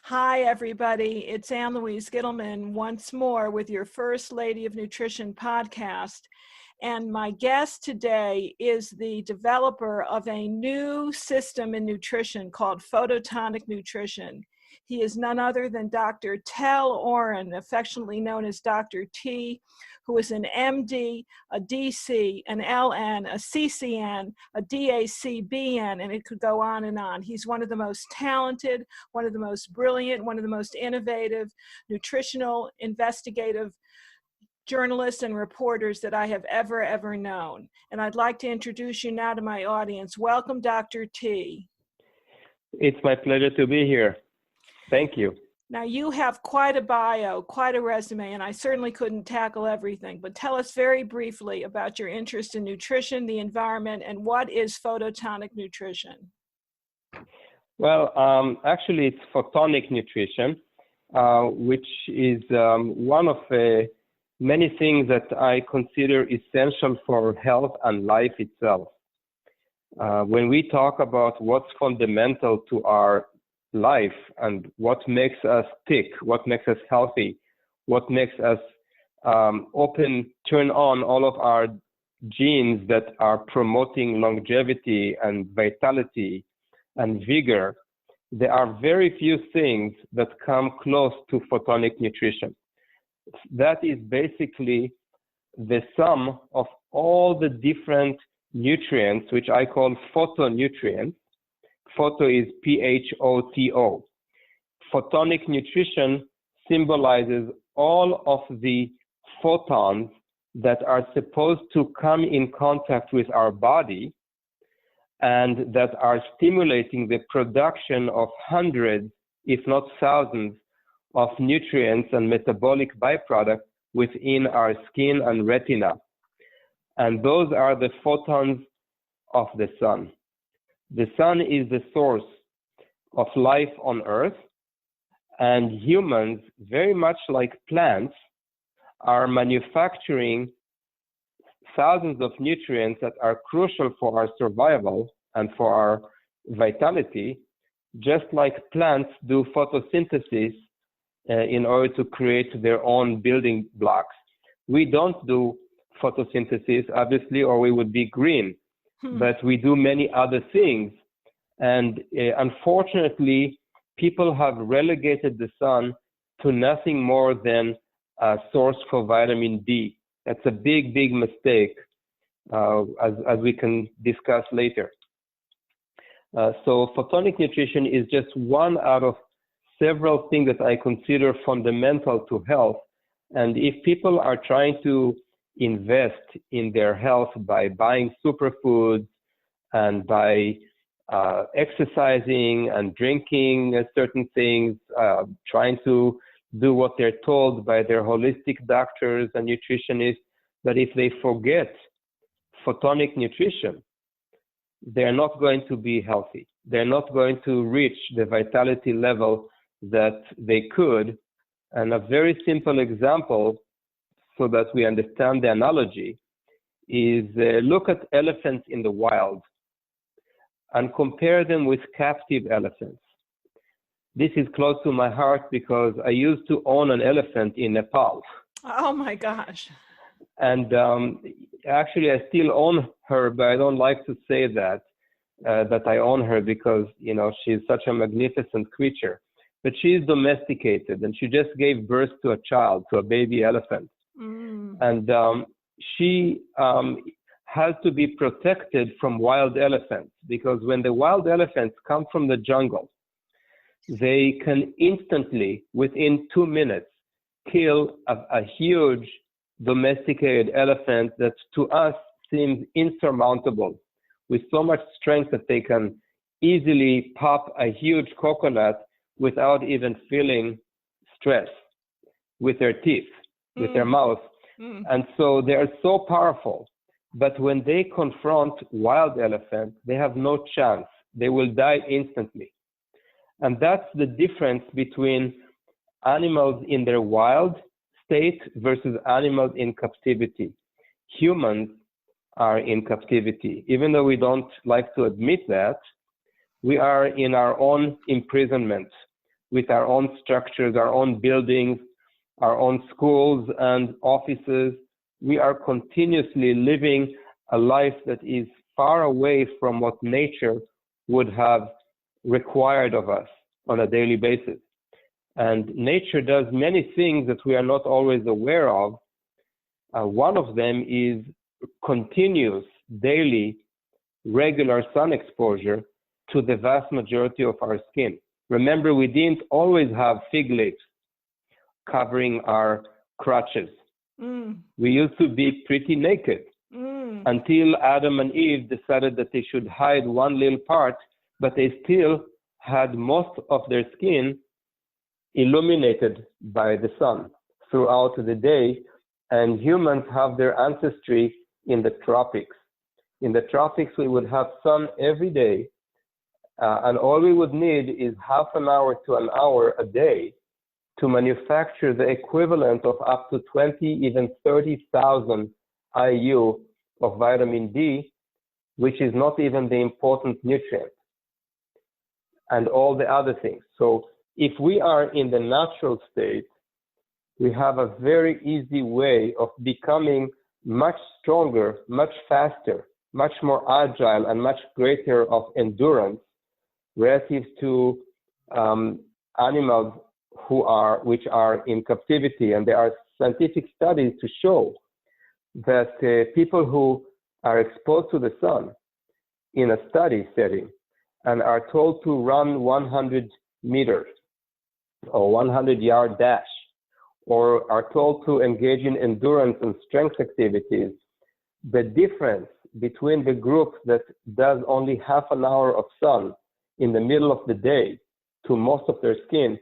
Hi, everybody. It's Louise once more with your First Lady of Nutrition podcast. And my guest today is the developer of a new system in nutrition called Photonic Nutrition. He is none other than Dr. Tel-Oren, affectionately known as Dr. T, who is an MD, a DC, an LN, a CCN, a DACBN, and it could go on and on. He's one of the most talented, one of the most brilliant, one of the most innovative, nutritional, investigative journalists and reporters that I have ever known. And I'd like to introduce you now to my audience. Welcome, Dr. T. It's my pleasure to be here. Thank you. Now, you have quite a bio, quite a resume, and I certainly couldn't tackle everything, but tell us very briefly about your interest in nutrition, the environment, and what is photonic nutrition? Well, actually, it's photonic nutrition, which is one of many things that I consider essential for health and life itself. When we talk about what's fundamental to our life and what makes us tick, what makes us healthy, what makes us turn on all of our genes that are promoting longevity and vitality and vigor, there are very few things that come close to photonic nutrition. That is basically the sum of all the different nutrients, which I call photonutrients. Photo is P-H-O-T-O. Photonic nutrition symbolizes all of the photons that are supposed to come in contact with our body and that are stimulating the production of hundreds, if not thousands, of nutrients and metabolic byproducts within our skin and retina. And those are the photons of the sun. The sun is the source of life on Earth, and humans, very much like plants, are manufacturing thousands of nutrients that are crucial for our survival and for our vitality, just like plants do photosynthesis in order to create their own building blocks. We don't do photosynthesis, obviously, or we would be green. But we do many other things. And unfortunately, people have relegated the sun to nothing more than a source for vitamin D. That's a big mistake, as we can discuss later. So photonic nutrition is just one out of several things that I consider fundamental to health. And if people are trying to invest in their health by buying superfoods and by exercising and drinking certain things, trying to do what they're told by their holistic doctors and nutritionists. But if they forget photonic nutrition, they're not going to be healthy. They're not going to reach the vitality level that they could. And a very simple example, so that we understand the analogy, is look at elephants in the wild and compare them with captive elephants. This is close to my heart because I used to own an elephant in Nepal. Oh my gosh. And actually I still own her, but I don't like to say that I own her because, you know, she's such a magnificent creature. But she is domesticated and she just gave birth to a child, to a baby elephant. And she has to be protected from wild elephants because when the wild elephants come from the jungle, they can instantly, within 2 minutes, kill a huge domesticated elephant that to us seems insurmountable, with so much strength that they can easily pop a huge coconut without even feeling stress with their teeth, with their mouth. And so they are so powerful. But when they confront wild elephants, they have no chance. They will die instantly. And that's the difference between animals in their wild state versus animals in captivity. Humans are in captivity. Even though we don't like to admit that, we are in our own imprisonment. with our own structures, our own buildings, our own schools and offices. We are continuously living a life that is far away from what nature would have required of us on a daily basis. And nature does many things that we are not always aware of. One of them is continuous, daily, regular sun exposure to the vast majority of our skin. Remember, we didn't always have fig leaves covering our crotches. We used to be pretty naked until Adam and Eve decided that they should hide one little part, but they still had most of their skin illuminated by the sun throughout the day. And humans have their ancestry in the tropics. In the tropics, we would have sun every day, and all we would need is half an hour to an hour a day to manufacture the equivalent of up to 20, even 30,000 IU of vitamin D, which is not even the important nutrient, and all the other things. So if we are in the natural state, we have a very easy way of becoming much stronger, much faster, much more agile, and much greater of endurance relative to animals which are in captivity. And there are scientific studies to show that people who are exposed to the sun in a study setting and are told to run 100 meters or 100-yard dash, or are told to engage in endurance and strength activities, the difference between the group that does only half an hour of sun in the middle of the day to most of their skin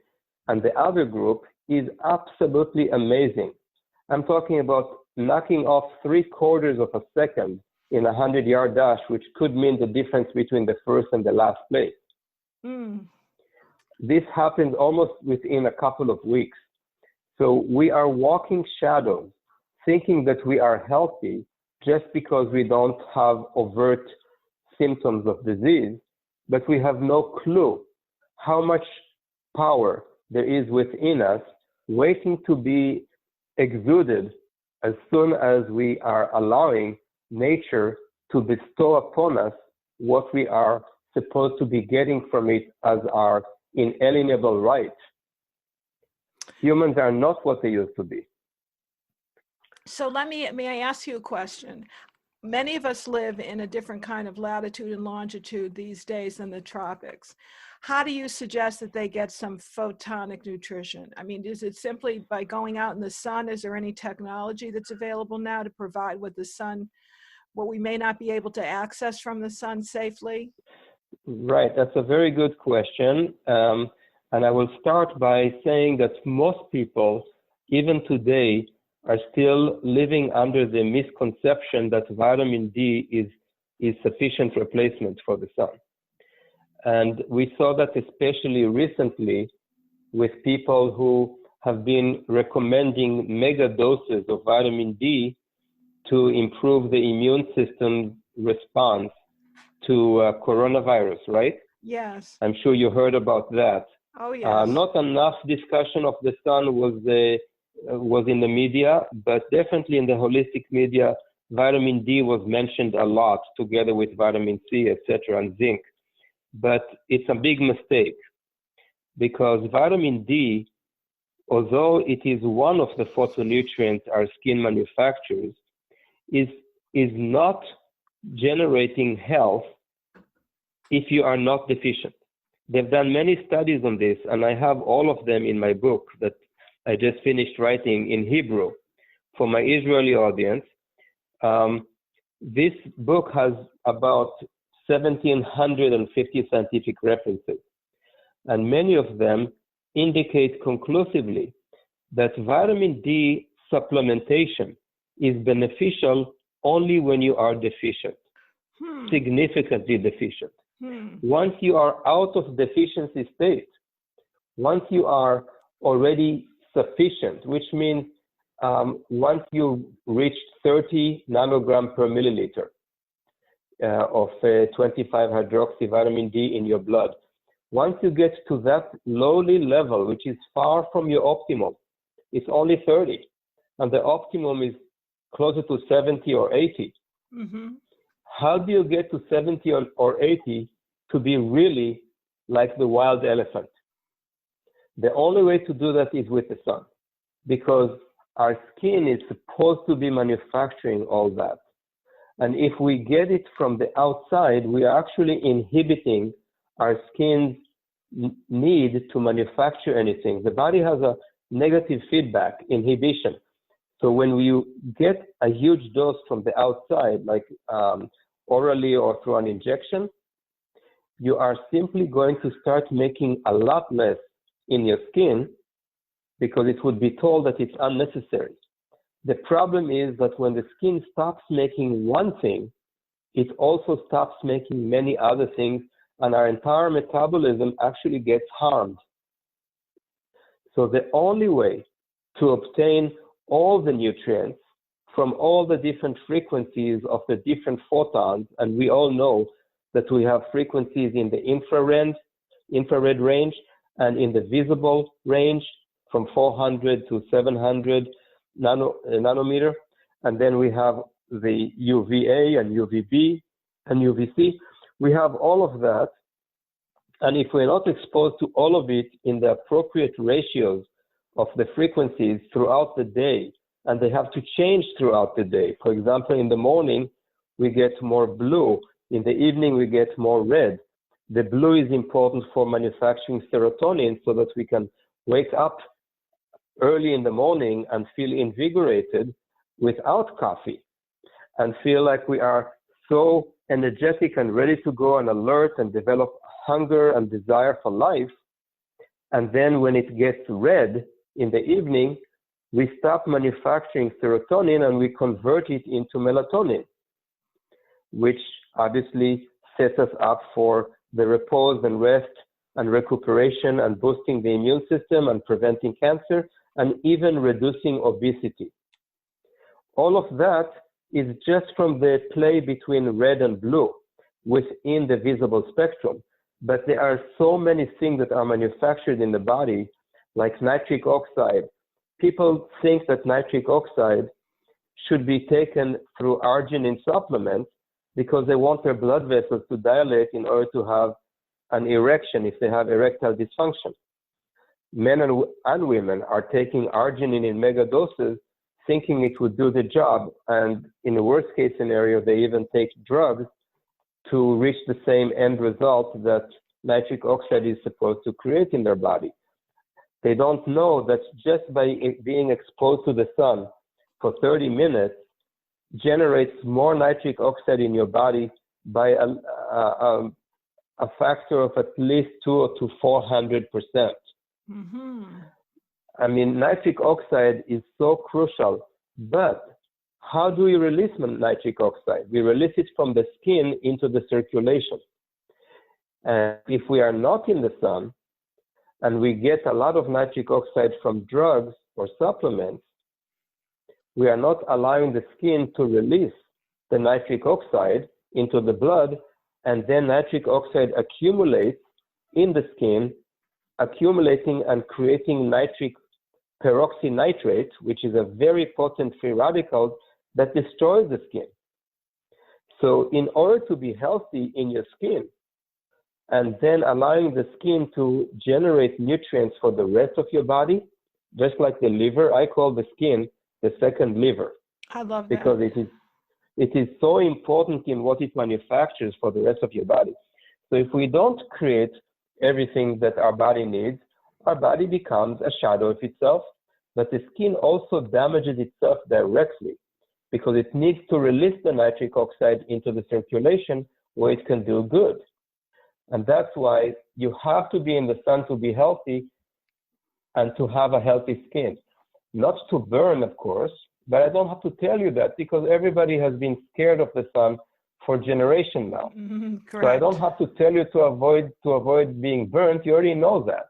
and the other group is absolutely amazing. I'm talking about knocking off 3/4 of a second in a 100-yard dash, which could mean the difference between the first and the last place. This happens almost within a couple of weeks. So we are walking shadows, thinking that we are healthy just because we don't have overt symptoms of disease, but we have no clue how much power there is within us waiting to be exuded as soon as we are allowing nature to bestow upon us what we are supposed to be getting from it as our inalienable right. Humans are not what they used to be. So may I ask you a question? Many of us live in a different kind of latitude and longitude these days than the tropics. How do you suggest that they get some photonic nutrition? I mean, is it simply by going out in the sun? Is there any technology that's available now to provide what we may not be able to access from the sun safely? Right, that's a very good question. And I will start by saying that most people, even today, are still living under the misconception that vitamin D is sufficient replacement for the sun. And we saw that especially recently with people who have been recommending mega doses of vitamin D to improve the immune system response to coronavirus, right? Yes. I'm sure you heard about that. Oh, yes. Not enough discussion of the sun was in the media, but definitely in the holistic media, vitamin D was mentioned a lot together with vitamin C, etc., and zinc. But it's a big mistake because vitamin D, although it is one of the phytonutrients our skin manufactures, is not generating health if you are not deficient. They've done many studies on this, and I have all of them in my book that I just finished writing in Hebrew for my Israeli audience. This book has about 1,750 scientific references, and many of them indicate conclusively that vitamin D supplementation is beneficial only when you are deficient, significantly deficient. Once you are out of deficiency state, once you are already sufficient, which means once you reach 30 nanogram per milliliter of 25 hydroxy vitamin D in your blood, Once you get to that lowly level, which is far from your optimal, it's only 30, and the optimum is closer to 70 or 80. Mm-hmm. How do you get to 70 or 80 to be really like the wild elephant? The only way to do that is with the sun, because our skin is supposed to be manufacturing all that. And if we get it from the outside, we are actually inhibiting our skin's need to manufacture anything. The body has a negative feedback, inhibition. So when you get a huge dose from the outside, like orally or through an injection, you are simply going to start making a lot less in your skin because it would be told that it's unnecessary. The problem is that when the skin stops making one thing, it also stops making many other things, and our entire metabolism actually gets harmed. So the only way to obtain all the nutrients from all the different frequencies of the different photons, and we all know that we have frequencies in the infrared range and in the visible range from 400 to 700 nanometer, and then we have the UVA and UVB and UVC. We have all of that, and if we're not exposed to all of it in the appropriate ratios of the frequencies throughout the day, and they have to change throughout the day. For example, in the morning, we get more blue. In the evening, we get more red. The blue is important for manufacturing serotonin so that we can wake up early in the morning and feel invigorated without coffee and feel like we are so energetic and ready to go and alert and develop hunger and desire for life. And then when it gets red in the evening, we stop manufacturing serotonin and we convert it into melatonin, which obviously sets us up for the repose and rest and recuperation and boosting the immune system and preventing cancer and even reducing obesity. All of that is just from the play between red and blue within the visible spectrum. But there are so many things that are manufactured in the body, like nitric oxide. People think that nitric oxide should be taken through arginine supplements because they want their blood vessels to dilate in order to have an erection if they have erectile dysfunction. Men and women are taking arginine in mega doses thinking it would do the job, and in the worst case scenario, they even take drugs to reach the same end result that nitric oxide is supposed to create in their body. They don't know that just by being exposed to the sun for 30 minutes generates more nitric oxide in your body by a factor of at least 200 to 400%. Mm-hmm. I mean, nitric oxide is so crucial, but how do we release nitric oxide? We release it from the skin into the circulation. And if we are not in the sun and we get a lot of nitric oxide from drugs or supplements, we are not allowing the skin to release the nitric oxide into the blood, and then nitric oxide accumulates in the skin, accumulating and creating nitric peroxynitrate, which is a very potent free radical that destroys the skin. So in order to be healthy in your skin, and then allowing the skin to generate nutrients for the rest of your body, just like the liver, I call the skin the second liver. I love that. Because it is so important in what it manufactures for the rest of your body. So if we don't create everything that our body needs, our body becomes a shadow of itself, but the skin also damages itself directly because it needs to release the nitric oxide into the circulation where it can do good. And that's why you have to be in the sun to be healthy and to have a healthy skin. Not to burn, of course, but I don't have to tell you that because everybody has been scared of the sun for generations now. Mm-hmm, so I don't have to tell you to avoid being burnt. You already know that.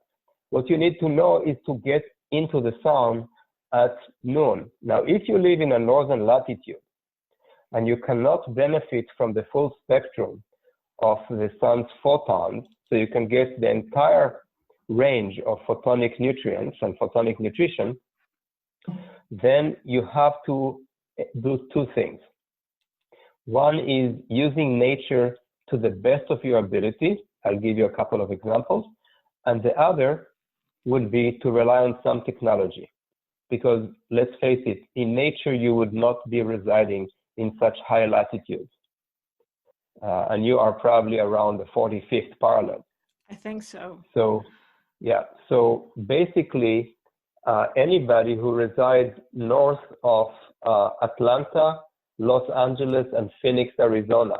What you need to know is to get into the sun at noon. Now, if you live in a northern latitude and you cannot benefit from the full spectrum of the sun's photons, so you can get the entire range of photonic nutrients and photonic nutrition, then you have to do two things. One is using nature to the best of your ability. I'll give you a couple of examples. And the other would be to rely on some technology. Because let's face it, in nature, you would not be residing in such high latitudes. And you are probably around the 45th parallel. I think so. So, yeah. So basically, anybody who resides north of Atlanta, Los Angeles, and Phoenix, Arizona,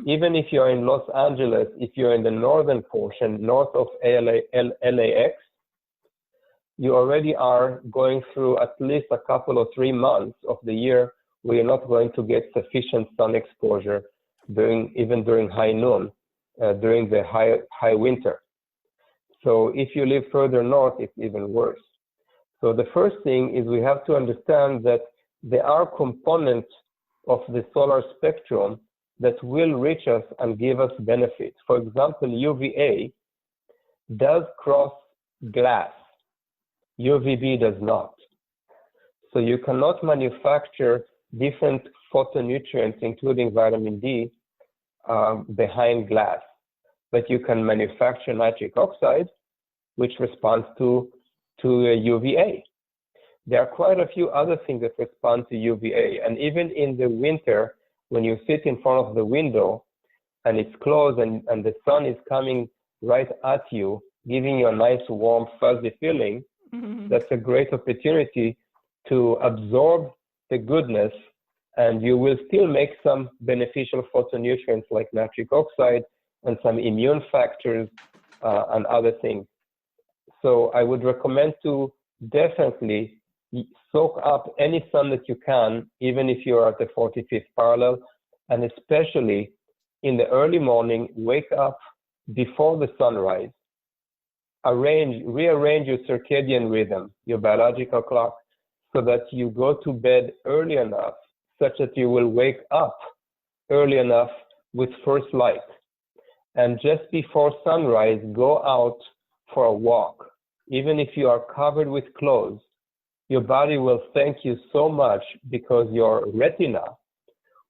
even if you're in Los Angeles, if you're in the northern portion, north of LAX, you already are going through at least a couple or 3 months of the year where you're not going to get sufficient sun exposure even during high noon, during the high winter. So if you live further north, it's even worse. So the first thing is we have to understand that there are components of the solar spectrum that will reach us and give us benefits. For example, UVA does cross glass. UVB does not. So you cannot manufacture different phytonutrients, including vitamin D, behind glass. But you can manufacture nitric oxide, which responds to UVA. There are quite a few other things that respond to UVA. And even in the winter, when you sit in front of the window and it's closed and the sun is coming right at you, giving you a nice, warm, fuzzy feeling, that's a great opportunity to absorb the goodness, and you will still make some beneficial phytonutrients like nitric oxide and some immune factors and other things. So I would recommend to definitely soak up any sun that you can, even if you're at the 45th parallel, and especially in the early morning, wake up before the sunrise. Rearrange your circadian rhythm, your biological clock, so that you go to bed early enough, such that you will wake up early enough with first light. And just before sunrise, go out for a walk. Even if you are covered with clothes, your body will thank you so much because your retina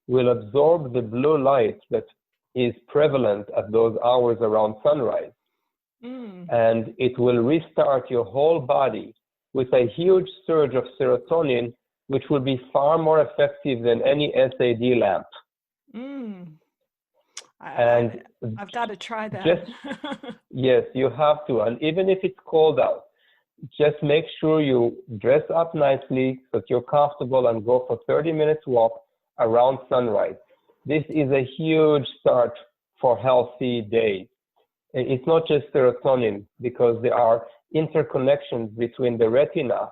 will absorb the blue light that is prevalent at those hours around sunrise. And it will restart your whole body with a huge surge of serotonin, which will be far more effective than any SAD lamp. And I've got to try that. Yes, you have to. And even if it's cold out, just make sure you dress up nicely so that you're comfortable and go for 30 minutes walk around sunrise. This is a huge start for healthy days. It's not just serotonin, because there are interconnections between the retina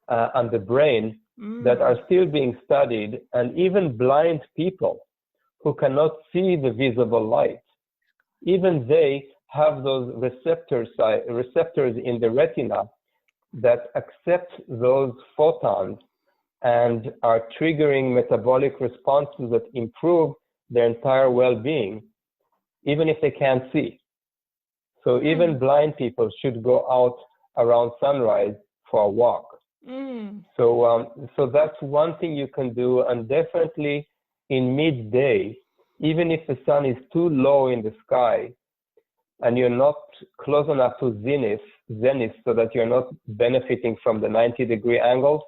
and the brain that are still being studied, and even blind people who cannot see the visible light, even they have those receptors in the retina that accept those photons and are triggering metabolic responses that improve their entire well-being, even if they can't see. So even blind people should go out around sunrise for a walk. So that's one thing you can do. And definitely in midday, even if the sun is too low in the sky and you're not close enough to zenith so that you're not benefiting from the 90-degree angles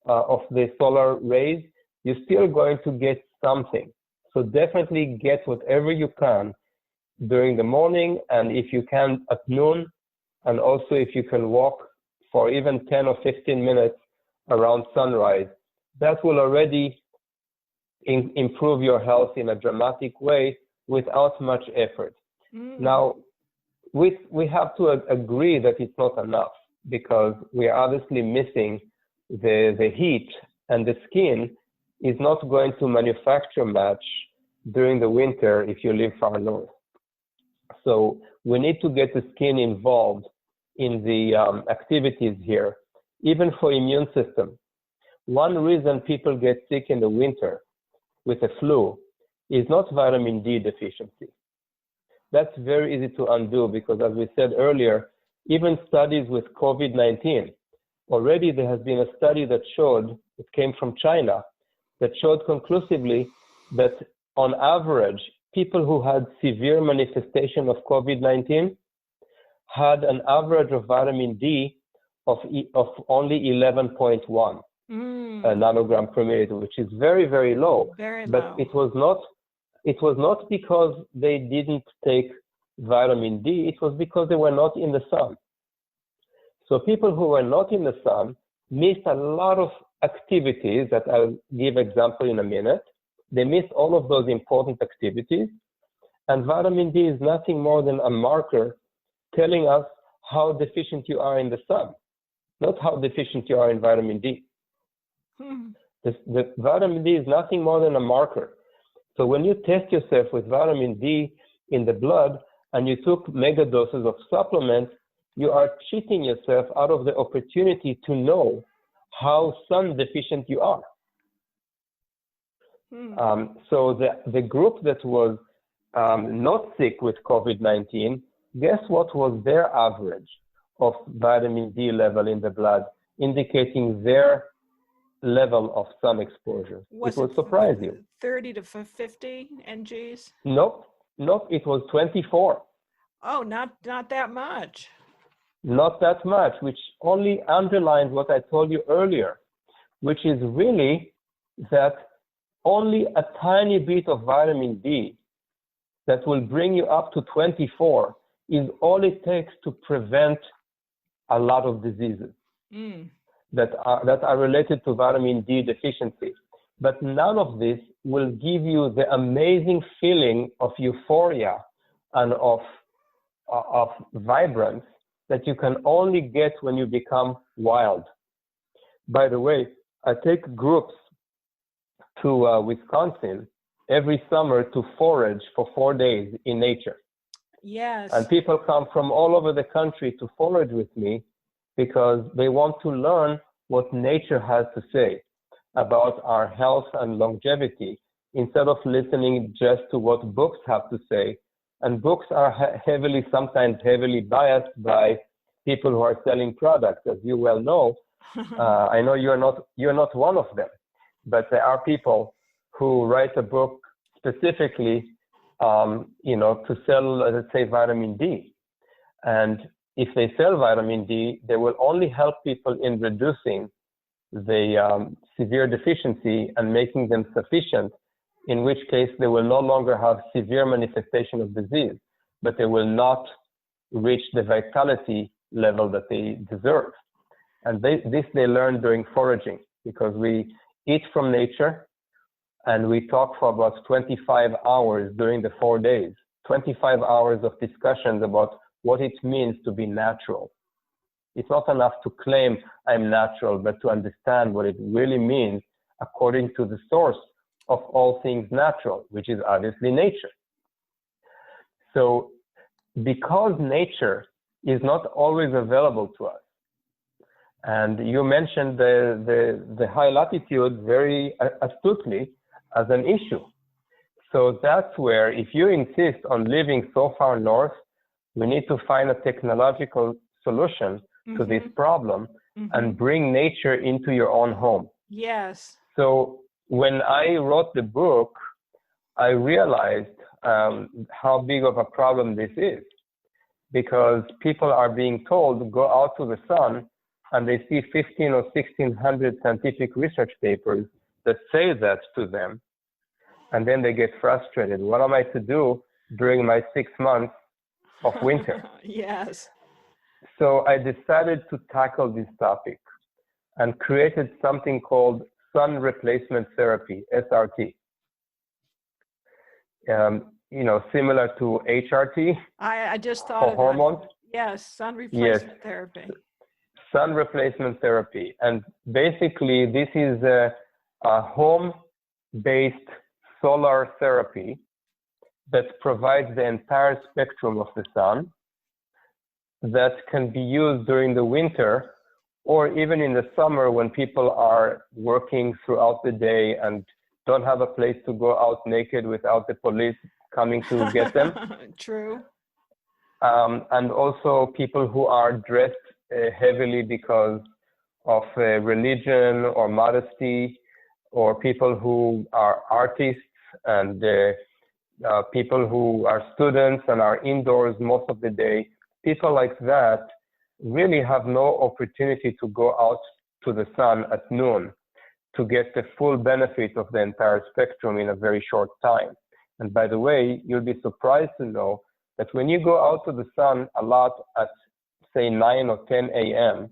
of the solar rays, you're still going to get something. So definitely get whatever you can during the morning, and if you can at noon, and also if you can walk for even 10 or 15 minutes around sunrise, that will already improve your health in a dramatic way without much effort. Now, we have to agree that it's not enough, because we are obviously missing the heat, and the skin is not going to manufacture much during the winter if you live far north. So we need to get the skin involved in the activities here, even for immune system. One reason people get sick in the winter with the flu is not vitamin D deficiency. that's very easy to undo because, as we said earlier, even studies with COVID-19, already there has been a study that showed, it came from China, that showed conclusively that on average, people who had severe manifestation of COVID-19 had an average of vitamin D of only 11.1 nanogram per milliliter, which is very, very low. Very but low. it was not because they didn't take vitamin D, it was because they were not in the sun. So people who were not in the sun missed a lot of activities that I'll give example in a minute. They missed all of those important activities. And vitamin D is nothing more than a marker telling us how deficient you are in the sun, not how deficient you are in vitamin D. The vitamin D is nothing more than a marker. So when you test yourself with vitamin D in the blood and you took mega doses of supplements, you are cheating yourself out of the opportunity to know how sun deficient you are. So the group that was not sick with COVID-19, guess what was their average of vitamin D level in the blood, indicating their level of sun exposure? It will surprise you. 30 to 50 NGs? Nope, it was 24. Oh, not that much. Not that much, which only underlines what I told you earlier, which is really that only a tiny bit of vitamin D that will bring you up to 24 is all it takes to prevent a lot of diseases that are related to vitamin D deficiency. But none of this will give you the amazing feeling of euphoria and of vibrance that you can only get when you become wild. By the way, I take groups to Wisconsin every summer to forage for 4 days in nature. Yes. And people come from all over the country to forage with me because they want to learn what nature has to say about our health and longevity instead of listening just to what books have to say. And books are sometimes heavily biased by people who are selling products, as you well know. I know you're not one of them, but there are people who write a book specifically, to sell, let's say, vitamin D. And if they sell vitamin D, they will only help people in reducing the severe deficiency and making them sufficient, in which case they will no longer have severe manifestation of disease, but they will not reach the vitality level that they deserve. And this they learn during foraging, because we eat from nature and we talk for about 25 hours during the 4 days, 25 hours of discussions about what it means to be natural. It's not enough to claim I'm natural, but to understand what it really means according to the source of all things natural, which is obviously nature. So because nature is not always available to us, and you mentioned the high latitude very astutely as an issue. So that's where, if you insist on living so far north, we need to find a technological solution to this problem and bring nature into your own home. Yes. So when I wrote the book, I realized how big of a problem this is, because people are being told to go out to the sun and they see 15 or 1600 scientific research papers that say that to them. And then they get frustrated. What am I to do during my 6 months of winter? Yes. So I decided to tackle this topic and created something called sun replacement therapy, SRT. Similar to HRT. I just thought for of hormones. that. Yes, sun replacement therapy. Sun replacement therapy. And basically, this is a home-based solar therapy that provides the entire spectrum of the sun that can be used during the winter or even in the summer when people are working throughout the day and don't have a place to go out naked without the police coming to get them. True. And also people who are dressed heavily because of religion or modesty, or people who are artists and people who are students and are indoors most of the day. People like that really have no opportunity to go out to the sun at noon to get the full benefit of the entire spectrum in a very short time. And by the way, you'll be surprised to know that when you go out to the sun a lot at, say, 9 or 10 a.m.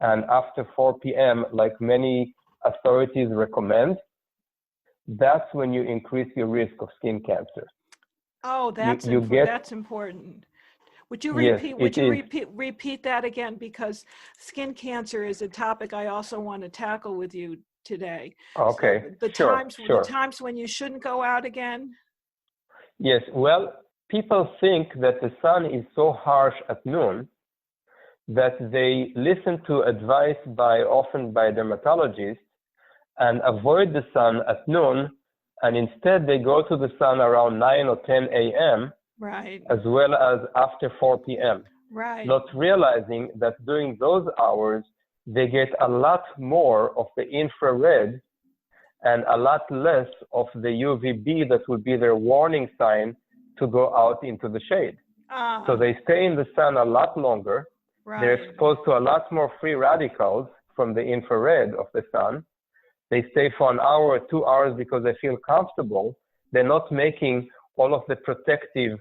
and after 4 p.m., like many authorities recommend, that's when you increase your risk of skin cancer. Oh, that's that's important. Would you repeat? Yes, repeat that again? Because skin cancer is a topic I also want to tackle with you today. Okay. So the times when you shouldn't go out again. Yes. Well, people think that the sun is so harsh at noon that they listen to advice often by dermatologists and avoid the sun at noon, and instead they go to the sun around 9 or 10 a.m. Right. as well as after 4 p.m. Right. Not realizing that during those hours, they get a lot more of the infrared and a lot less of the UVB that would be their warning sign to go out into the shade. So they stay in the sun a lot longer. Right. They're exposed to a lot more free radicals from the infrared of the sun. They stay for an hour or 2 hours because they feel comfortable. They're not making all of the protective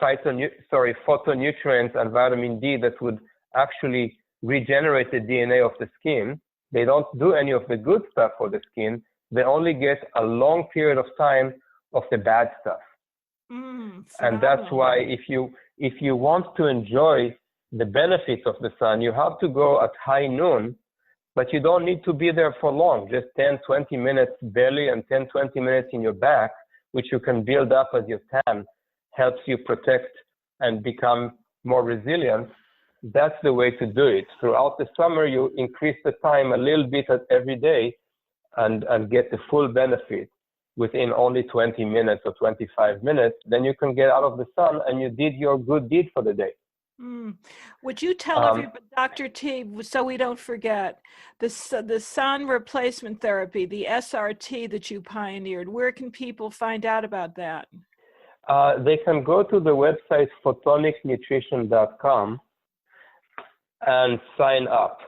phytonutrients and vitamin D that would actually regenerate the DNA of the skin. They don't do any of the good stuff for the skin. They only get a long period of time of the bad stuff. And that's why if you want to enjoy the benefits of the sun, you have to go at high noon, but you don't need to be there for long, just 10, 20 minutes belly and 10, 20 minutes in your back, which you can build up as your tan, helps you protect and become more resilient. That's the way to do it. Throughout the summer, you increase the time a little bit every day and get the full benefit within only 20 minutes or 25 minutes. Then you can get out of the sun and you did your good deed for the day. Would you tell everybody, Dr. T, so we don't forget, the sun replacement therapy, the SRT that you pioneered, where can people find out about that? They can go to the website photonicnutrition.com and sign up.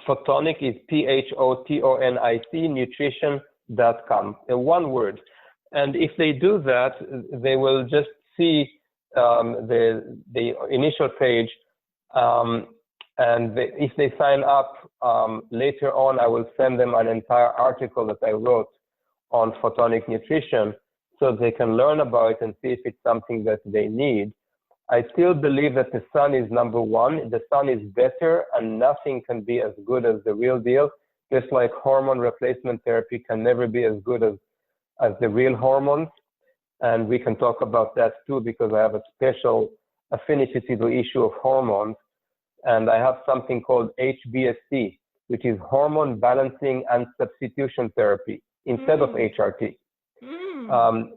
Photonic is PHOTONIC, nutrition.com, one word. And if they do that, they will just see the initial page. If they sign up later on, I will send them an entire article that I wrote on photonic nutrition so they can learn about it and see if it's something that they need. I still believe that the sun is number one. The sun is better and nothing can be as good as the real deal. Just like hormone replacement therapy can never be as good as the real hormones. And we can talk about that too, because I have a special affinity to the issue of hormones. And I have something called HBST, which is hormone balancing and substitution therapy instead of HRT.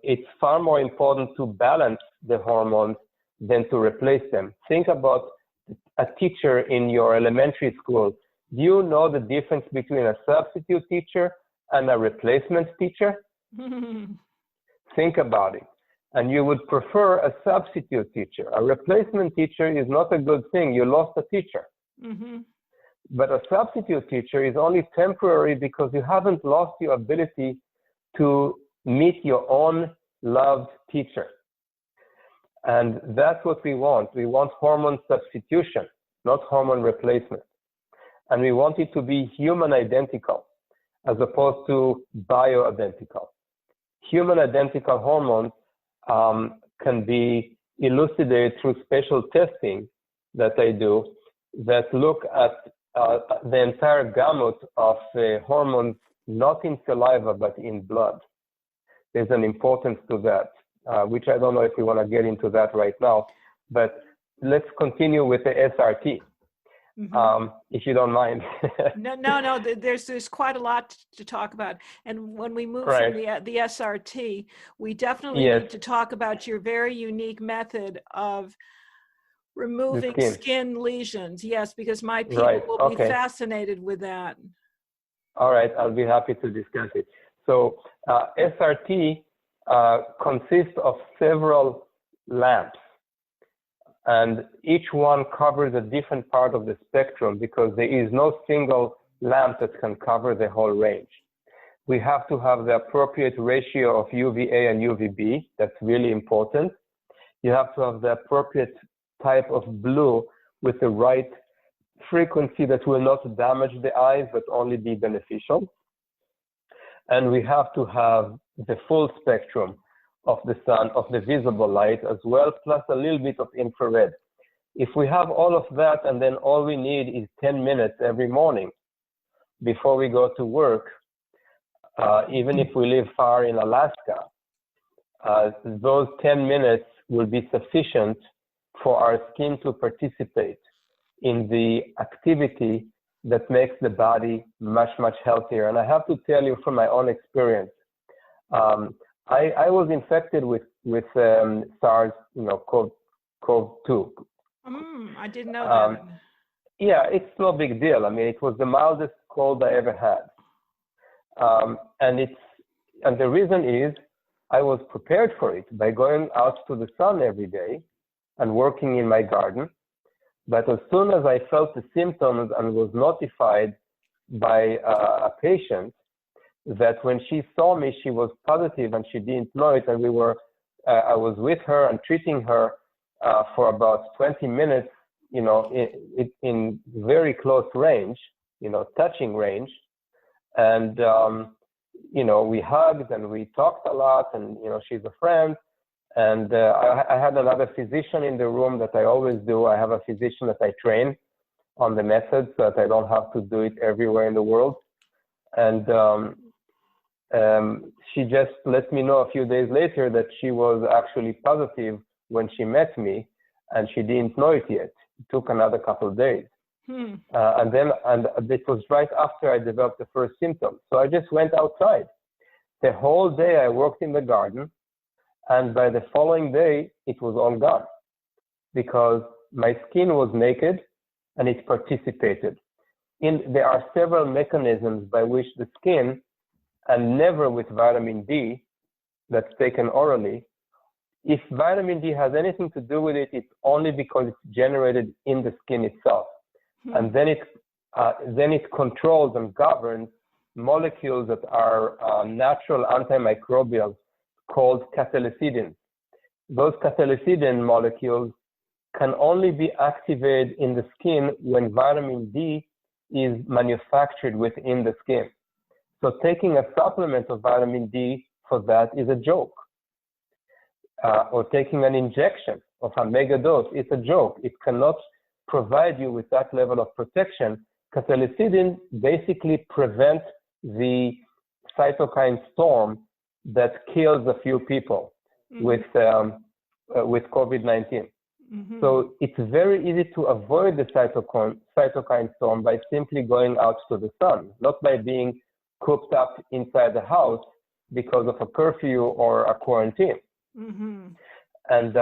It's far more important to balance the hormones than to replace them. Think about a teacher in your elementary school. Do you know the difference between a substitute teacher and a replacement teacher? Think about it. And you would prefer a substitute teacher. A replacement teacher is not a good thing. You lost a teacher. But a substitute teacher is only temporary because you haven't lost your ability to meet your own loved teacher. And that's what we want. We want hormone substitution, not hormone replacement. And we want it to be human identical as opposed to bioidentical. Human identical hormones can be elucidated through special testing that I do that look at the entire gamut of hormones, not in saliva, but in blood. There's an importance to that, which I don't know if we want to get into that right now, but let's continue with the SRT. if you don't mind. No. There's quite a lot to talk about. And when we move Right. from the SRT, we definitely Yes. need to talk about your very unique method of The removing skin. skin lesions. Yes, because my people Right. will be Okay. fascinated with that. All right. I'll be happy to discuss it. So SRT consists of several lamps, and each one covers a different part of the spectrum because there is no single lamp that can cover the whole range. We have to have the appropriate ratio of UVA and UVB. That's really important. You have to have the appropriate type of blue with the right frequency that will not damage the eyes, but only be beneficial. And we have to have the full spectrum of the sun, of the visible light as well, plus a little bit of infrared. If we have all of that, and then all we need is 10 minutes every morning before we go to work, even if we live far in Alaska, those 10 minutes will be sufficient for our skin to participate in the activity that makes the body much, much healthier. And I have to tell you from my own experience, I was infected with SARS, CoV-2. I didn't know that. Yeah, it's no big deal. I mean, it was the mildest cold I ever had. And the reason is I was prepared for it by going out to the sun every day and working in my garden. But as soon as I felt the symptoms and was notified by a patient that when she saw me, she was positive and she didn't know it, and I was with her and treating her for about 20 minutes, in very close range, touching range. And, we hugged and we talked a lot, and, she's a friend. And I had another physician in the room that I always do. I have a physician that I train on the method so that I don't have to do it everywhere in the world. And she just let me know a few days later that she was actually positive when she met me, and she didn't know it yet. It took another couple of days. And it was right after I developed the first symptoms. So I just went outside. The whole day I worked in the garden, and by the following day, it was all gone because my skin was naked and it participated. There are several mechanisms by which the skin, and never with vitamin D that's taken orally, if vitamin D has anything to do with it, it's only because it's generated in the skin itself. And then it controls and governs molecules that are natural antimicrobials called catalycidins. Those catalycidin molecules can only be activated in the skin when vitamin D is manufactured within the skin. So taking a supplement of vitamin D for that is a joke. Or taking an injection of a mega dose, it's a joke. It cannot provide you with that level of protection. Catalycidin basically prevents the cytokine storm that kills a few people with COVID-19. So it's very easy to avoid the cytokine storm by simply going out to the sun, not by being cooped up inside the house because of a curfew or a quarantine. And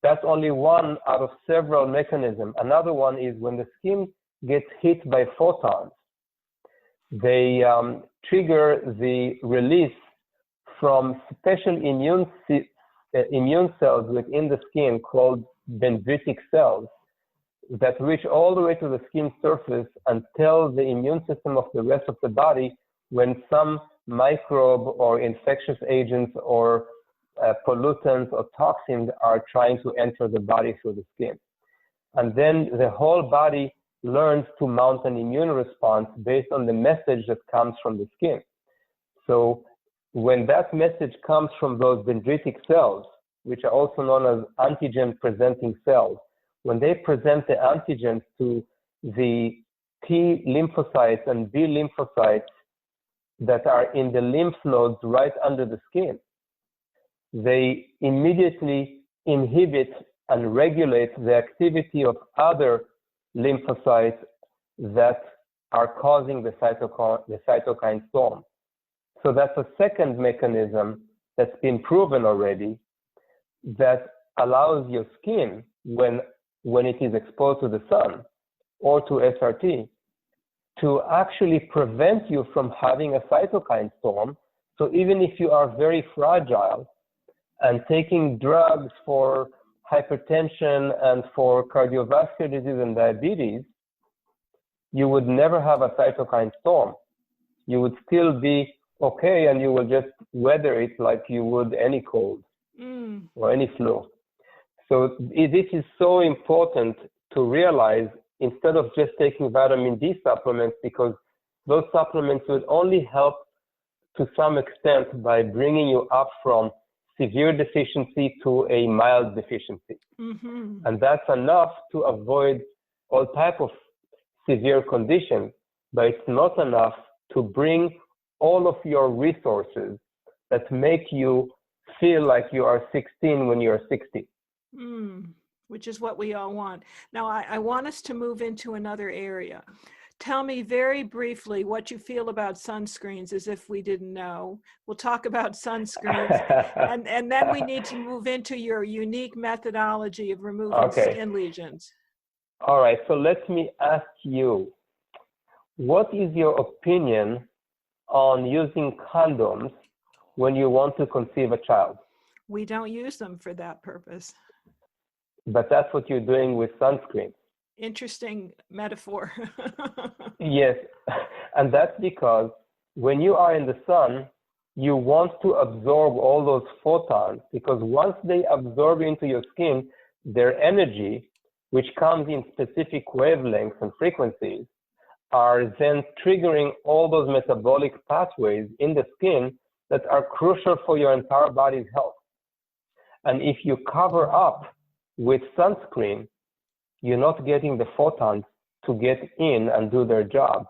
that's only one out of several mechanisms. Another one is when the skin gets hit by photons, they trigger the release from special immune cells within the skin called dendritic cells that reach all the way to the skin surface and tell the immune system of the rest of the body when some microbe or infectious agents or pollutants or toxins are trying to enter the body through the skin. And then the whole body learns to mount an immune response based on the message that comes from the skin. So when that message comes from those dendritic cells, which are also known as antigen-presenting cells, when they present the antigens to the T lymphocytes and B lymphocytes that are in the lymph nodes right under the skin, they immediately inhibit and regulate the activity of other lymphocytes that are causing the cytokine storm. So that's a second mechanism that's been proven already that allows your skin, when it is exposed to the sun or to SRT, to actually prevent you from having a cytokine storm. So even if you are very fragile and taking drugs for hypertension and for cardiovascular disease and diabetes, you would never have a cytokine storm. You would still be okay, and you will just weather it like you would any cold or any flu. So this is so important to realize, instead of just taking vitamin D supplements, because those supplements would only help to some extent by bringing you up from severe deficiency to a mild deficiency. And that's enough to avoid all type of severe conditions, but it's not enough to bring all of your resources that make you feel like you are 16 when you're 60. Which is what we all want. Now, I want us to move into another area. Tell me very briefly what you feel about sunscreens, as if we didn't know. We'll talk about sunscreens, and then we need to move into your unique methodology of removing skin lesions. All right, so let me ask you, what is your opinion on using condoms when you want to conceive a child? We don't use them for that purpose. But that's what you're doing with sunscreen. Interesting metaphor. Yes, and that's because when you are in the sun, you want to absorb all those photons, because once they absorb into your skin, their energy, which comes in specific wavelengths and frequencies, are then triggering all those metabolic pathways in the skin that are crucial for your entire body's health. And if you cover up with sunscreen, you're not getting the photons to get in and do their job.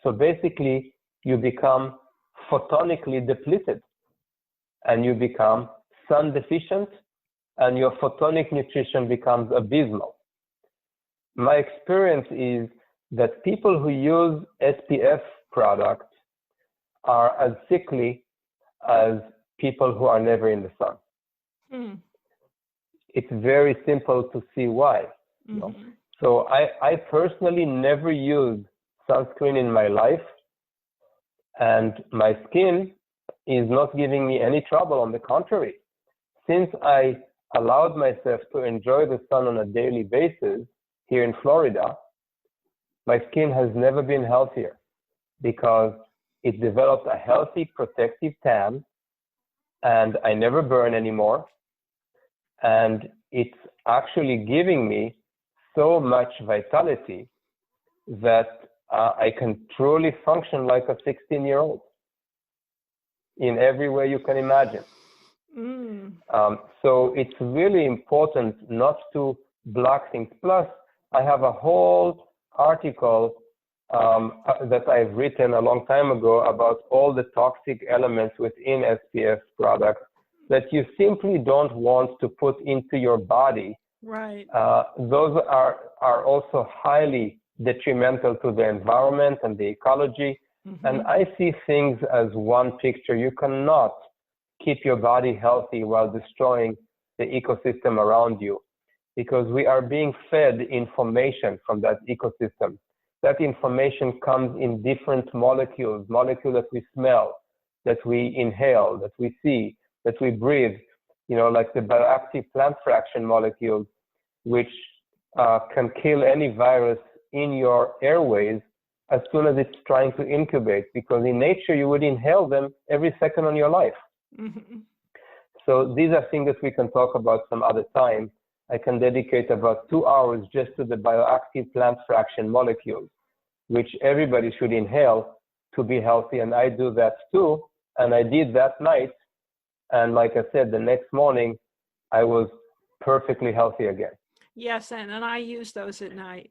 So basically, you become photonically depleted, and you become sun deficient, and your photonic nutrition becomes abysmal. My experience is that people who use SPF products are as sickly as people who are never in the sun. It's very simple to see why. You know? So I personally never used sunscreen in my life, and my skin is not giving me any trouble. On the contrary, since I allowed myself to enjoy the sun on a daily basis here in Florida, my skin has never been healthier, because it developed a healthy protective tan, and I never burn anymore. And it's actually giving me so much vitality that I can truly function like a 16-year-old in every way you can imagine. So it's really important not to block things. Plus, I have a whole article that I've written a long time ago about all the toxic elements within SPF products that you simply don't want to put into your body. Right. Those are also highly detrimental to the environment and the ecology. And I see things as one picture. You cannot keep your body healthy while destroying the ecosystem around you, because we are being fed information from that ecosystem. That information comes in different molecules that we smell, that we inhale, that we see, that we breathe, you know, like the bioactive plant fraction molecules, which can kill any virus in your airways as soon as it's trying to incubate, because in nature you would inhale them every second of your life. So these are things that we can talk about some other time. I can dedicate about 2 hours just to the bioactive plant fraction molecules, which everybody should inhale to be healthy. And I do that too. And I did that night. And like I said, the next morning, I was perfectly healthy again. Yes, and I use those at night.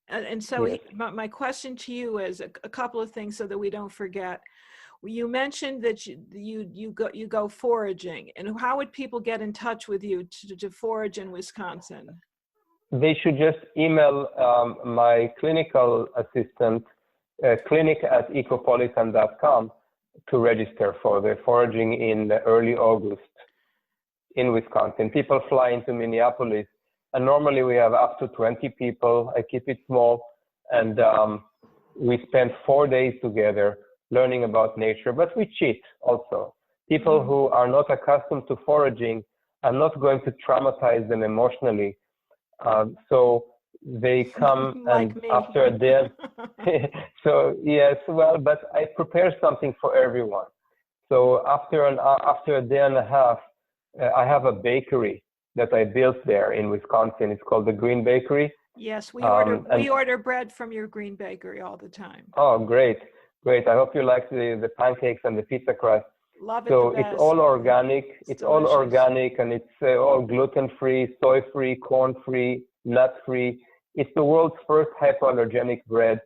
And so Yes. my question to you is a couple of things so that we don't forget. You mentioned that you go foraging, and how would people get in touch with you to forage in Wisconsin? they should just email my clinical assistant, clinic@ecopolitan.com, to register for the foraging in early August in Wisconsin. People fly into Minneapolis, and normally we have up to 20 people. I keep it small, and we spend 4 days together learning about nature, but we cheat also. People who are not accustomed to foraging, I'm not going to traumatize them emotionally. So they come Like and me. after a day, so yes, well, but I prepare something for everyone. So after a day and a half, I have a bakery that I built there in Wisconsin. It's called the Green Bakery. Yes, we order bread from your Green Bakery all the time. Oh, great. I hope you like the pancakes and the pizza crust. Love it. So the it's best. all organic. It's all delicious. organic, and it's all gluten-free, soy-free, corn-free, nut-free. It's the world's first hypoallergenic bread,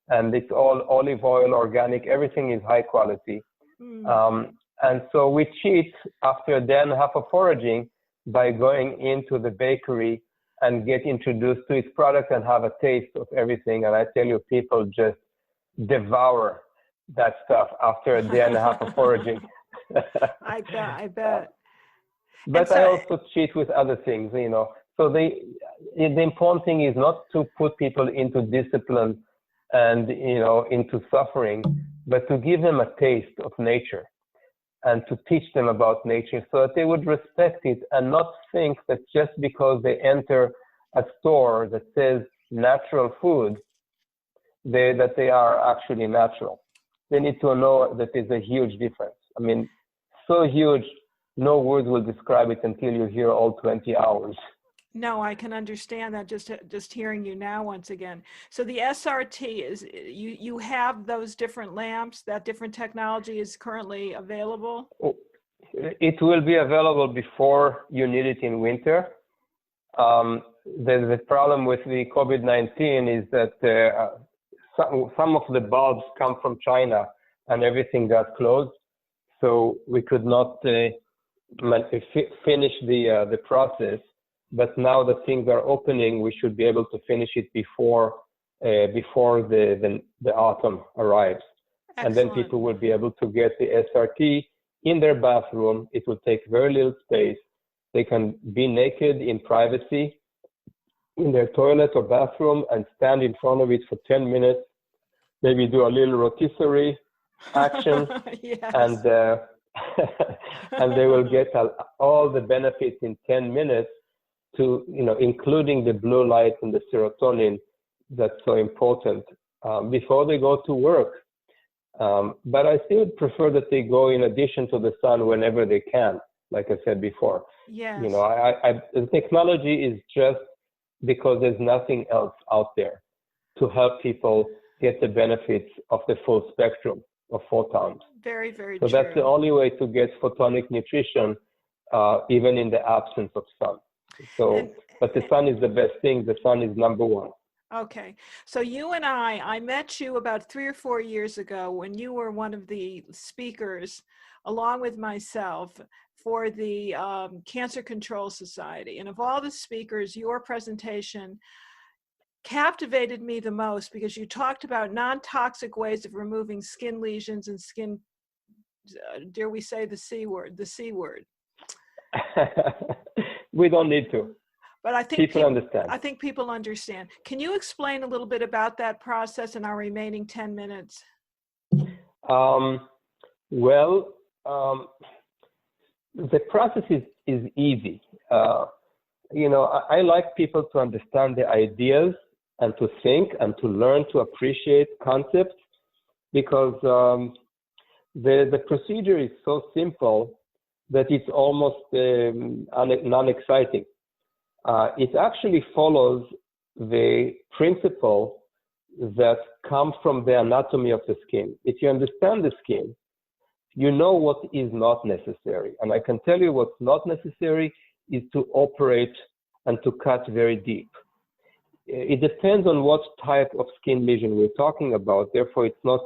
and it's all olive oil, organic. Everything is high quality. And so we cheat after a day and a half of foraging by going into the bakery and get introduced to its product and have a taste of everything. And I tell you, people just devour that stuff after a day and a half of foraging. I bet. But so, I also cheat with other things, you know. So the important thing is not to put people into discipline and, you know, into suffering, but to give them a taste of nature and to teach them about nature so that they would respect it and not think that just because they enter a store that says natural food, that they are actually natural. They need to know that there's a huge difference. I mean, so huge, no words will describe it until you hear all 20 hours. No, I can understand that just hearing you now once again. So the SRT is, you have those different lamps, that different technology is currently available? It will be available before you need it in winter. The problem with the COVID-19 is that some of the bulbs come from China and everything got closed. So we could not finish the process. But now that things are opening, we should be able to finish it before the autumn arrives. Excellent. And then people will be able to get the SRT in their bathroom. It will take very little space. They can be naked in privacy in their toilet or bathroom and stand in front of it for 10 minutes, maybe do a little rotisserie action, yes. and they will get all the benefits in 10 minutes, to, you know, including the blue light and the serotonin that's so important before they go to work. But I still prefer that they go in addition to the sun whenever they can, like I said before. Yes. You know, the technology is just because there's nothing else out there to help people get the benefits of the full spectrum of photons. Very, very true. So that's the only way to get photonic nutrition, even in the absence of sun. So, but the sun is the best thing. The sun is number one. Okay. So you and I met you about 3 or 4 years ago when you were one of the speakers, along with myself, for the Cancer Control Society. And of all the speakers, your presentation captivated me the most because you talked about non-toxic ways of removing skin lesions and skin, dare we say the C word, We don't need to. But I think people understand. I think people understand. Can you explain a little bit about that process in our remaining 10 minutes? The process is easy. You know, I like people to understand the ideas and to think and to learn to appreciate concepts, because the procedure is so simple that it's almost non-exciting. It actually follows the principle that comes from the anatomy of the skin. If you understand the skin, you know what is not necessary. And I can tell you what's not necessary is to operate and to cut very deep. It depends on what type of skin lesion we're talking about. Therefore, it's not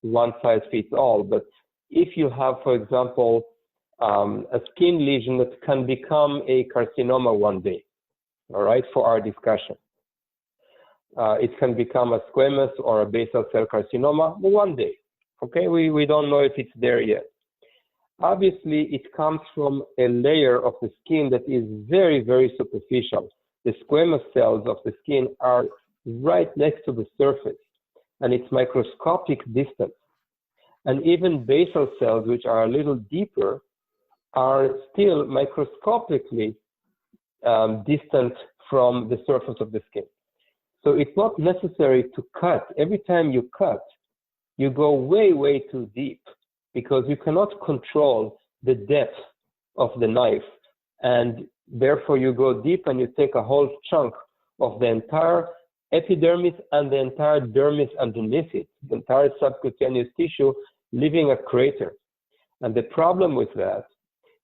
one size fits all. But if you have, for example, a skin lesion that can become a carcinoma one day, all right, for our discussion. It can become a squamous or a basal cell carcinoma one day, okay? We don't know if it's there yet. Obviously, it comes from a layer of the skin that is very, very superficial. The squamous cells of the skin are right next to the surface, and it's microscopic distance. And even basal cells, which are a little deeper, are still microscopically distant from the surface of the skin. So it's not necessary to cut. Every time you cut, you go way, way too deep, because you cannot control the depth of the knife. And therefore, you go deep and you take a whole chunk of the entire epidermis and the entire dermis underneath it, the entire subcutaneous tissue, leaving a crater. And the problem with that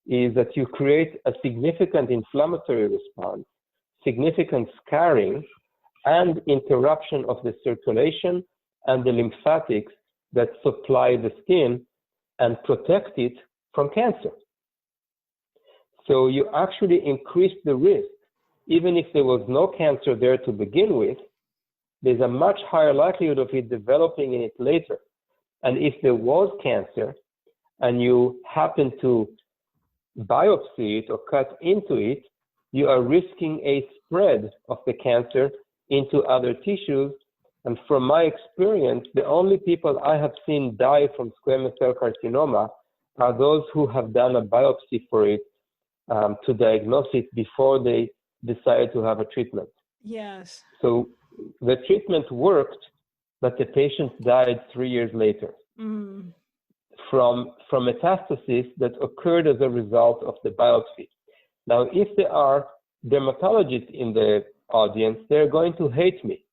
is that you create a significant inflammatory response, significant scarring, and interruption of the circulation and the lymphatics that supply the skin and protect it from cancer. So you actually increase the risk. Even if there was no cancer there to begin with, there's a much higher likelihood of it developing in it later. And if there was cancer and you happen to biopsy it or cut into it, you are risking a spread of the cancer into other tissues. And from my experience, the only people I have seen die from squamous cell carcinoma are those who have done a biopsy for it to diagnose it before they decide to have a treatment. Yes. So the treatment worked, but the patient died 3 years later from metastasis that occurred as a result of the biopsy. Now, if there are dermatologists in the audience, they're going to hate me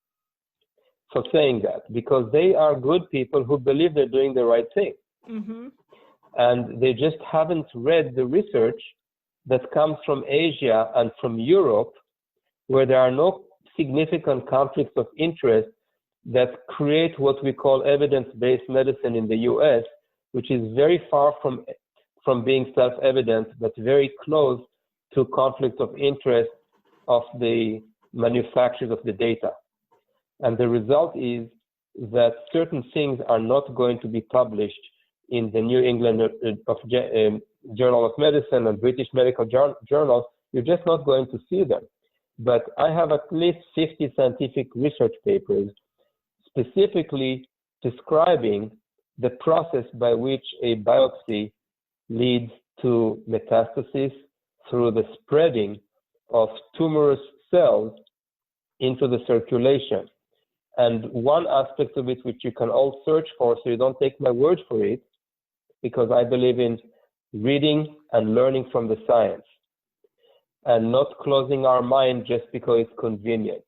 for saying that, because they are good people who believe they're doing the right thing. And they just haven't read the research that comes from Asia and from Europe, where there are no significant conflicts of interest that create what we call evidence-based medicine in the US, which is very far from being self-evident, but very close to conflict of interest of the manufacturers of the data. And the result is that certain things are not going to be published in the New England Journal of Medicine and British Medical Journals. You're just not going to see them. But I have at least 50 scientific research papers specifically describing the process by which a biopsy leads to metastasis through the spreading of tumorous cells into the circulation. And one aspect of it, which you can all search for, so you don't take my word for it, because I believe in reading and learning from the science and not closing our mind just because it's convenient.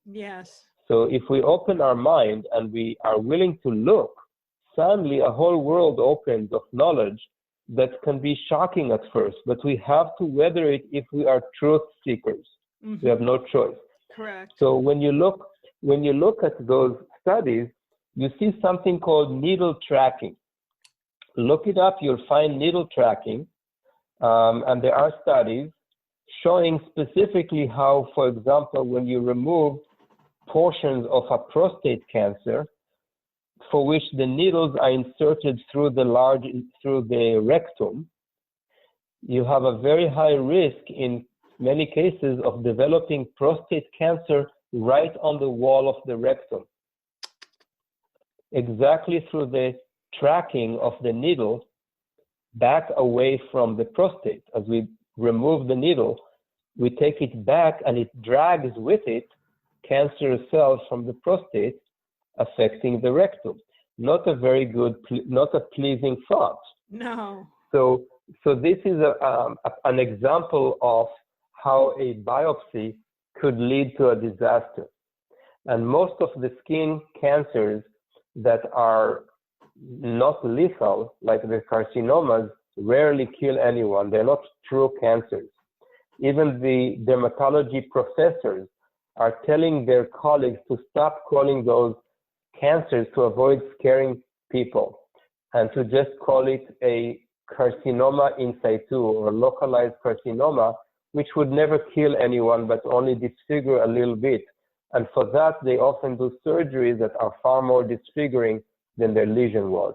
Yes. So if we open our mind and we are willing to look, suddenly a whole world opens of knowledge that can be shocking at first, but we have to weather it if we are truth seekers. We have no choice. Correct. So when you look at those studies, you see something called needle tracking. Look it up, you'll find needle tracking, and there are studies showing specifically how, for example, when you remove portions of a prostate cancer, for which the needles are inserted through the rectum, you have a very high risk in many cases of developing prostate cancer right on the wall of the rectum. Exactly through the tracking of the needle back away from the prostate. As we remove the needle, we take it back and it drags with it cancerous cells from the prostate, affecting the rectum. Not a very good, not a pleasing thought. No. So this is an example of how a biopsy could lead to a disaster. And most of the skin cancers that are not lethal, like the carcinomas, rarely kill anyone. They're not true cancers. Even the dermatology professors are telling their colleagues to stop calling those cancers to avoid scaring people and to just call it a carcinoma in situ or localized carcinoma, which would never kill anyone, but only disfigure a little bit. And for that, they often do surgeries that are far more disfiguring than their lesion was.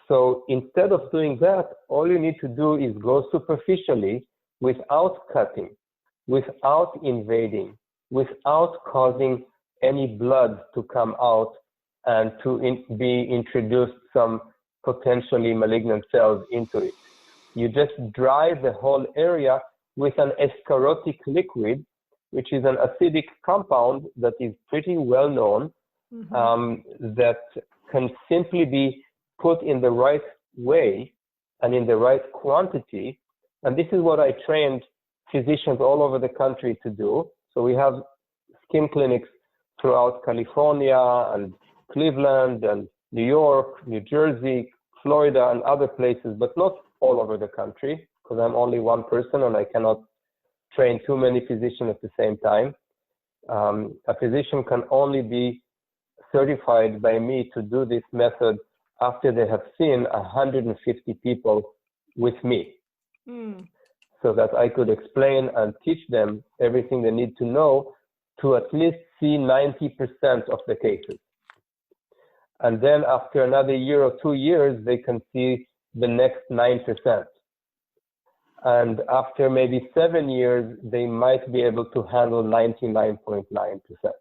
So instead of doing that, all you need to do is go superficially without cutting, without invading, without causing any blood to come out and to be introduced some potentially malignant cells into it. You just dry the whole area with an escharotic liquid, which is an acidic compound that is pretty well known, that can simply be put in the right way and in the right quantity. And this is what I trained physicians all over the country to do. So we have skin clinics throughout California and Cleveland and New York, New Jersey, Florida, and other places, but not all over the country, because I'm only one person and I cannot train too many physicians at the same time. A physician can only be certified by me to do this method after they have seen 150 people with me, so that I could explain and teach them everything they need to know to at least see 90% of the cases. And then after another year or 2 years, they can see the next 9%. And after maybe 7 years, they might be able to handle 99.9%.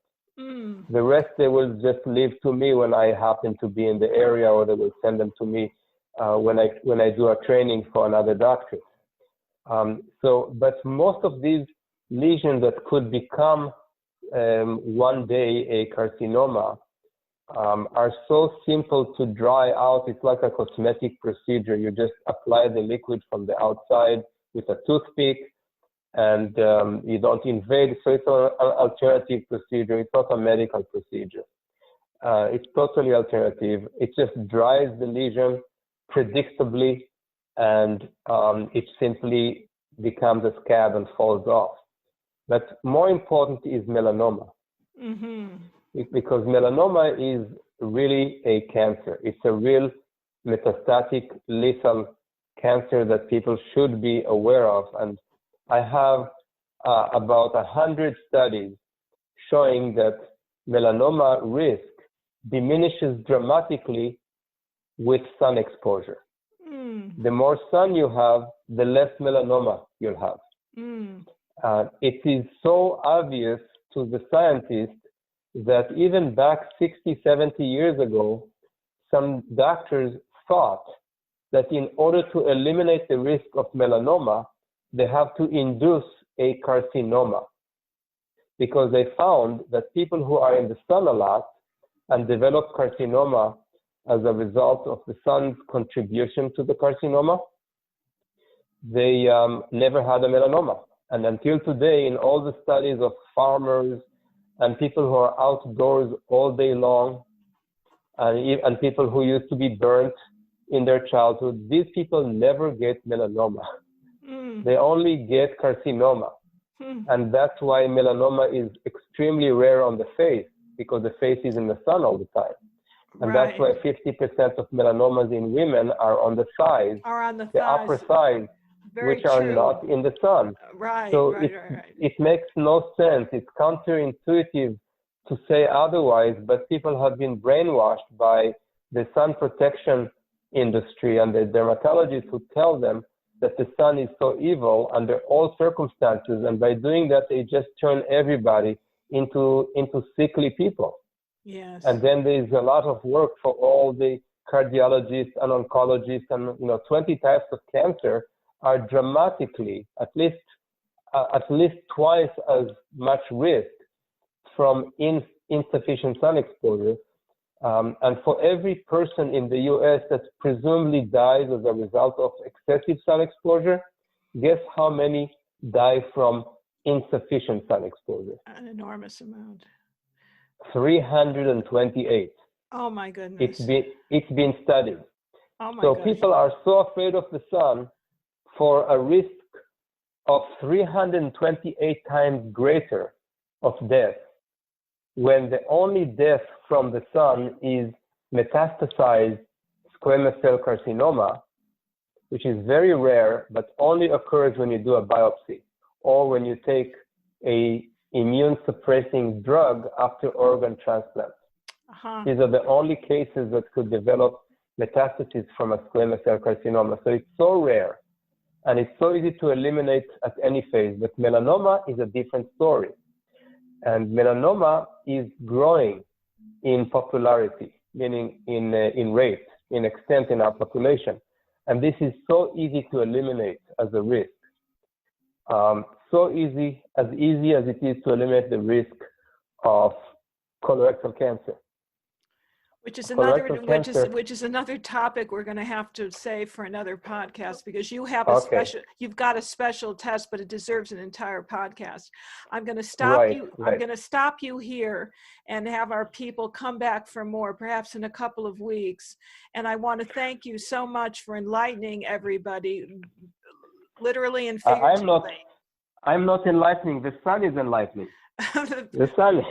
The rest, they will just leave to me when I happen to be in the area, or they will send them to me when I do a training for another doctor. But most of these lesions that could become one day a carcinoma are so simple to dry out. It's like a cosmetic procedure. You just apply the liquid from the outside with a toothpick, and you don't invade. So it's an alternative procedure. It's not a medical procedure. It's totally alternative. It just dries the lesion predictably, and it simply becomes a scab and falls off. But more important is melanoma. Because melanoma is really a cancer. It's a real metastatic lethal cancer that people should be aware of. And I have about 100 studies showing that melanoma risk diminishes dramatically with sun exposure. The more sun you have, the less melanoma you'll have. It is so obvious to the scientists that even back 60, 70 years ago, some doctors thought that in order to eliminate the risk of melanoma, they have to induce a carcinoma, because they found that people who are in the sun a lot and develop carcinoma as a result of the sun's contribution to the carcinoma, they never had a melanoma. And until today, in all the studies of farmers and people who are outdoors all day long, and people who used to be burnt in their childhood, these people never get melanoma. They only get carcinoma. And that's why melanoma is extremely rare on the face, because the face is in the sun all the time. And that's why 50% of melanomas in women are on the thighs, the upper thighs, which are not in the sun. So it makes no sense. It's counterintuitive to say otherwise, but people have been brainwashed by the sun protection industry and the dermatologists who tell them that the sun is so evil under all circumstances, and by doing that, they just turn everybody into sickly people. Yes. And then there's a lot of work for all the cardiologists and oncologists, and 20 types of cancer are dramatically, at least twice as much risk from insufficient sun exposure. And for every person in the US that presumably dies as a result of excessive sun exposure, guess how many die from insufficient sun exposure? An enormous amount. 328. Oh my goodness. It's been studied. Oh my so gosh. People are so afraid of the sun for a risk of 328 times greater of death, when the only death from the sun is metastasized squamous cell carcinoma, which is very rare, but only occurs when you do a biopsy or when you take a immune suppressing drug after organ transplant. These are the only cases that could develop metastases from a squamous cell carcinoma. So it's so rare and it's so easy to eliminate at any phase, but melanoma is a different story. And melanoma is growing in popularity, meaning in rate, in extent in our population. And this is so easy to eliminate as a risk. So easy as it is to eliminate the risk of colorectal cancer. Which is another topic we're going to have to save for another podcast, because you have you've got a special test, but it deserves an entire podcast. I'm going to stop you. I'm going to stop you here and have our people come back for more, perhaps in a couple of weeks. And I want to thank you so much for enlightening everybody, literally and figuratively. I'm not enlightening. The sun is enlightening. The sun.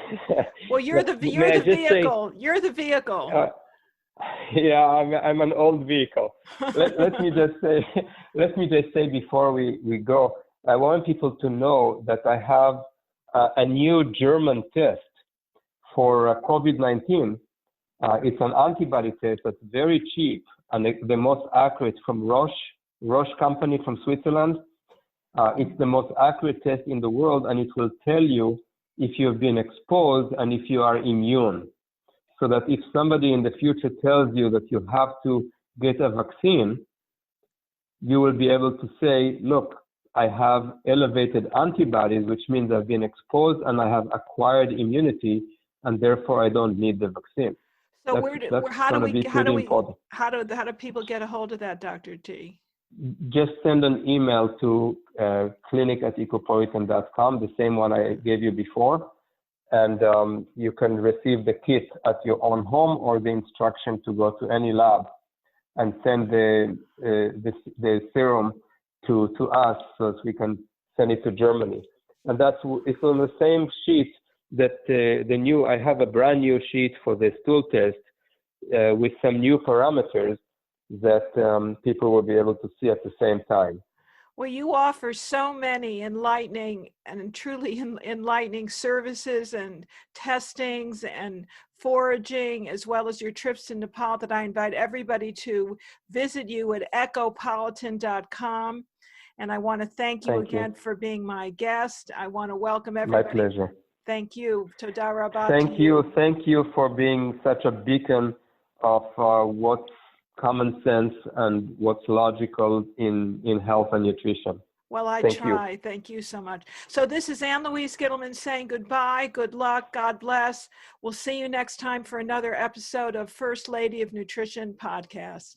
Well, you're the vehicle. You're the vehicle. Yeah, I'm an old vehicle. Let me just say before we go, I want people to know that I have a new German test for COVID-19. It's an antibody test that's very cheap and the most accurate from Roche company from Switzerland. It's the most accurate test in the world, and it will tell you if you've been exposed and if you are immune. So that if somebody in the future tells you that you have to get a vaccine, you will be able to say, look, I have elevated antibodies, which means I've been exposed and I have acquired immunity, and therefore I don't need the vaccine. So how do people get a hold of that, Dr. T? Just send an email to clinic@ecopolitan.com, the same one I gave you before, and you can receive the kit at your own home or the instruction to go to any lab and send the serum to us so that we can send it to Germany. And it's on the same sheet that I have a brand new sheet for the stool test with some new parameters that people will be able to see at the same time. Well, you offer so many enlightening and truly enlightening services and testings and foraging, as well as your trips to Nepal, that I invite everybody to visit you at ecopolitan.com. And I want to thank you again for being my guest. I want to welcome everybody. My pleasure. Thank you. Toda rabba. Thank you for being such a beacon of what's common sense and what's logical in health and nutrition. Well, I try. Thank you so much. So this is Louise Gittleman saying goodbye, good luck, God bless. We'll see you next time for another episode of First Lady of Nutrition podcast.